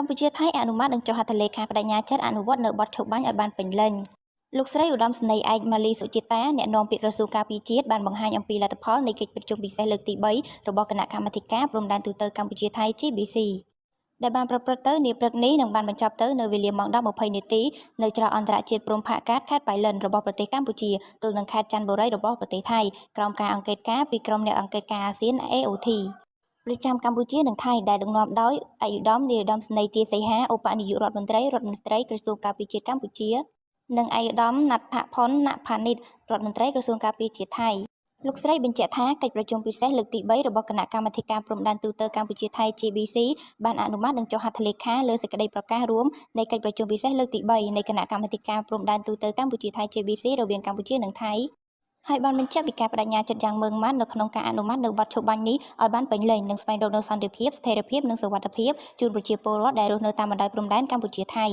កម្ពុជាថៃអនុម័តនឹងចុះហត្ថលេខាបដិញ្ញាចិត្តអនុវត្តនៅបទឈប់បាញ់ឲ្យបានពេញលេញលោកស្រីឧត្តមសេនីយ៍ឯកម៉ាលីសុជាតាអ្នកនាំពាក្យក្រសួងការពារជាតិបានបង្ហាញអំពីលទ្ធផលនៃកិច្ចប្រជុំពិសេសលើកទី3របស់គណៈកម្មាធិការព្រំដែនទូតកម្ពុជាថៃ GBC ដែលបានប្រព្រឹត្តទៅនាព្រឹកនេះនឹងបានបញ្ចប់ទៅនៅវេលាម៉ោង 10:20 នាទីនៅច្រកអន្តរជាតិព្រំផាកាតខេត្តប៉ៃលិនរបស់ប្រទេសកម្ពុជាទល់នឹងខេត្តច័ន្ទបុរីរបស់ប្រទេសថៃក្រោមការអង្កេតការណ៍ពីក្រុមអ្នកអង្កេតការណ៍អាស៊ាន AOT ប្រចាំកម្ពុជានិងថៃដែលដឹកនាំដោយឯកឧត្តមនាយឧត្តមសេនីយ៍ទាសីហាឧបនាយករដ្ឋមន្ត្រីក្រសួងការពារជាតិកម្ពុជានិងឯកឧត្តមណដ្ឋផុន ណផានិតរដ្ឋមន្ត្រីក្រសួងការពារជាតិថៃលោកស្រីបញ្ជាក់ថាកិច្ចប្រជុំពិសេសលើកទី3របស់គណៈកម្មាធិការព្រំដែនទូតកម្ពុជាថៃ GBC បានអនុម័តនឹងចុះហត្ថលេខាលើសេចក្តីប្រកាសរួមនៃកិច្ចប្រជុំពិសេសលើកទី3នៃគណៈកម្មាធិការព្រំដែនទូតកម្ពុជាថៃ GBC រវាងកម្ពុជានិងថៃហើយបានបញ្ជាក់ពីការបដិញ្ញាចិត្តយ៉ាងម៉ឺងម៉ាត់នៅក្នុងការអនុម័តនៅបទឈប់បាញ់នេះឲ្យបានពេញលេញនិងស្វែងរកនូវសន្តិភាពស្ថិរភាពនិងសុវត្ថិភាពជូនប្រជាពលរដ្ឋដែលរស់នៅតាមបណ្ដោយព្រំដែនកម្ពុជាថៃ